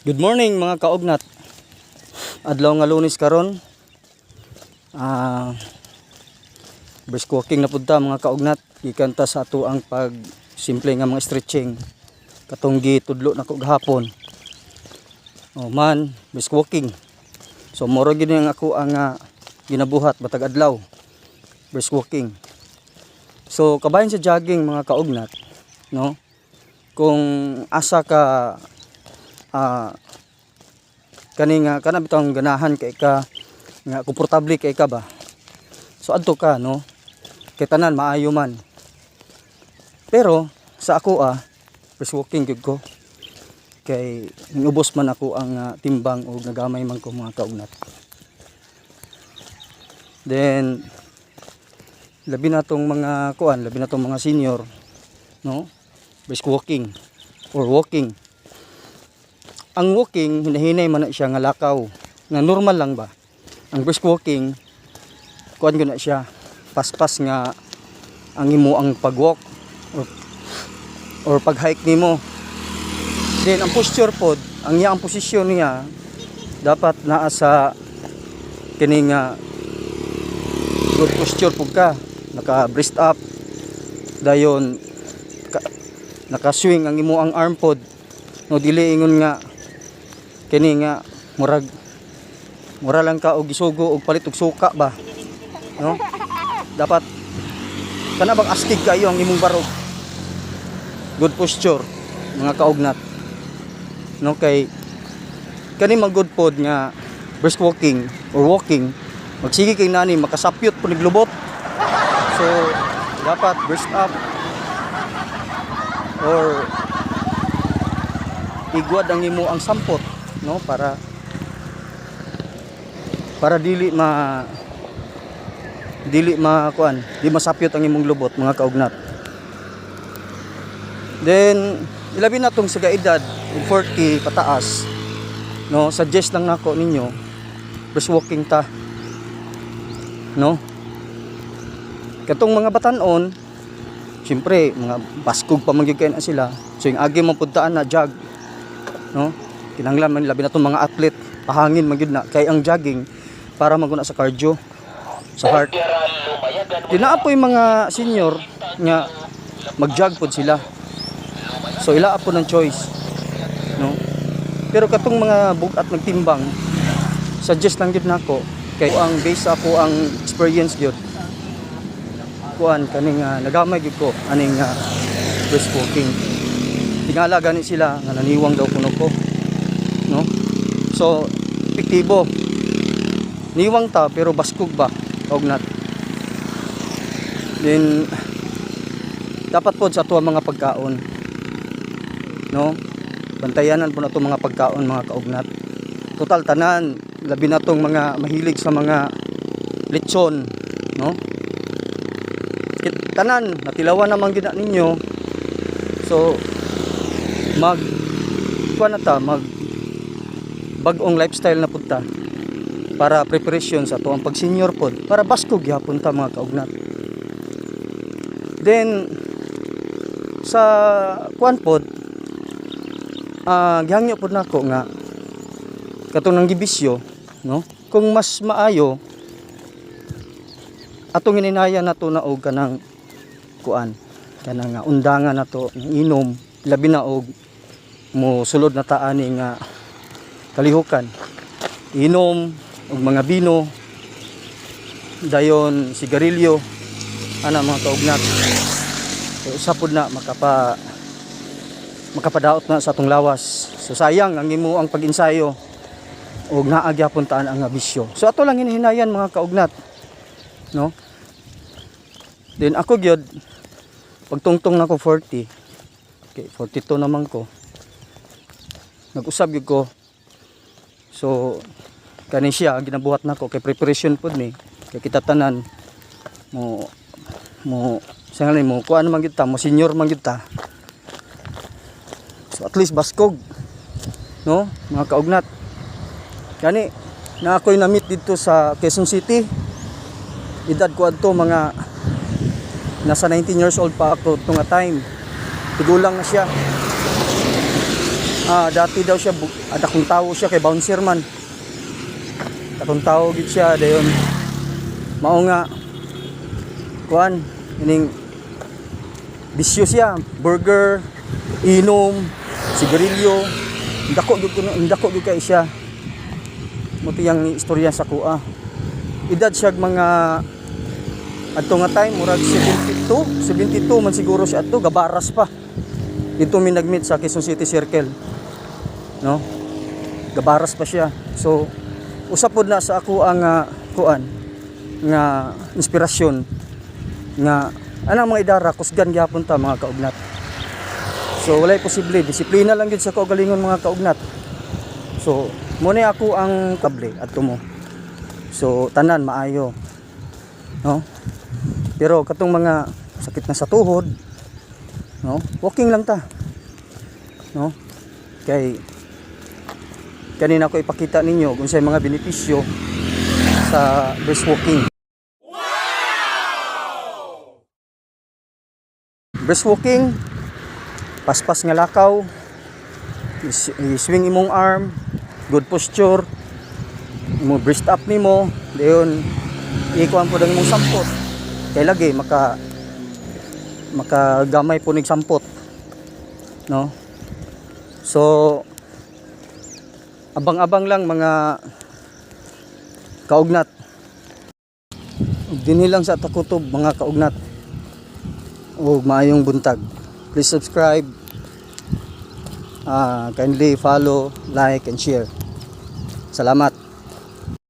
Good morning mga kaugnat. Adlaw nga Lunes karon. Brisk walking na pudta mga kaugnat. Gikan ta sa ato ang pag simple nga mga stretching. Katong gitudlo na ko gahapon. Oh man, brisk walking. So moro gid ang ako ang ginabuhat batag adlaw. Brisk walking. So kabayan sa jogging mga kaugnat, no? Kung asa ka kana bitong ganahan kay ka nga komportable kay ka ba, so adto ka, no, kay tanan maayo man. Pero sa ako brisk walking gyud ko kay ngubos man ako ang timbang o nagamay man ko mga kaugnat. Then labi na tong mga mga senior, no, brisk walking or walking. Ang walking, hinahinay man na siya nga lakaw. Nga normal lang ba? Ang brisk walking, kuan ko na siya, paspas nga ang imo ang pag-walk or pag-hike nimo. Then ang posture pod, ang iyang posisyon niya dapat naa sa kining good posture pud ka. Naka-breast up. Dayon naka-swing ang imo ang arm pod. No, dili ingon nga kini nga mura lang ka og gisugo og palit og suka ba, no? Dapat kana bang astig kayo ang imong barog. Good posture mga kaugnat, no, kay kani mag good pod nga brisk walking or walking, magsige kay nani makasapyot pud lubot. So dapat breast up or igwad ang imo ang sampot, no, para dili kuan, di masapyot ang imong lubot mga kaugnat. Then ilabi na tong sa edad 40 pataas, no, suggest lang nako ninyo brisk walking ta, no. Katong mga batan-on siyempre mga baskog pa man gyud kay na sila, so yung agi man pudtaan na jog, no, kinahanglan man labi na tong mga athlete pahangin man gyud na kay ang jogging para maguna sa cardio sa heart. Dinaapoy mga senior nga mag-jog pod sila, so ilaa po ng choice, no. Pero katong mga bugat nagtimbang, suggest lang gyud nako kay ang base ako ang experience gyud kuan kaning nagamay gyud ko aning brisk walking. Tingala gani sila nga naniwang daw kuno ko, no. So epektibo niwang ta pero baskog ba kaugnat. Then dapat pod sa ato mga pagkaon, no, bantayanan po na itong mga pagkaon mga kaugnat. Total tanan labi na tong mga mahilig sa mga lechon, no, tanan natilawan naman gina ninyo. So mag bagong lifestyle na punta para preparation sa tuwang pag senior pod para baskog gyapon ta mga kaugnat. Then sa kuan pod gihangyo pod nako nga katong nang gibisyo, no, kung mas maayo atong hininaya nato na og kanang kuan kanang undangan nato inom labi na og mo sulod na taani nga kalihukan, inom og mga bino, dayon sigarilyo ana mga kaugnat. So usa pod na makapadaot na sa atong lawas. So sayang ang imo ang pag-ensayo og naa gyapon taan ang bisyo. So ato lang hinahinayan mga kaugnat, no. Then ako gyud pagtungtong nako 40, okay, 42 naman ko, nag-usab gyud ko. So kani siya ginabuhat nako kay preparation pud ni kay kita tanan mo sangali mo kuan man gyud ta, mo senior man gyud ta. So at least baskog, no, mga kaugnat. Kani na ako'y na-meet dito sa Quezon City, edad ko adto mga nasa 19 years old pa ako tunga time, tigulang na siya. Dati daw siya adakong tao siya kay bouncer man. Akong tao gid siya dayon. Mao nga kuan ining bisyo siya, burger, inom, sigarilyo. Dako gyud kay siya. Mo tiyang istorya sa kuha. Edad siya mga adto nga time murag 72 man siguro siya adto, gabaras pa. Dito mi nagmeet sa Quezon City Circle. No? Gabaras pa siya. So usapod na sa ako ang kuan nga inspirasyon nga anang mga idara kusgan gyapon ta mga kaugnat. So walay posible, disiplina lang gyud sa kaugalingon mga kaugnat. So mo ni ako ang kable adto mo. So tanan maayo. No? Pero katong mga sakit na sa tuhod, no? Walking lang ta. No? Kay kanina ko ipakita ninyo kung sa mga benepisyo sa brisk walking. Brisk walking, paspas nga lakaw, swing imong arm, good posture, mo breast up nimo, dayon ikuan po dang imong sampot. Kay lagi makagamay po ning sampot. No? So abang-abang lang mga kaugnat. Dinhi lang sa takutob mga kaugnat. O maayong buntag. Please subscribe. Kindly follow, like and share. Salamat.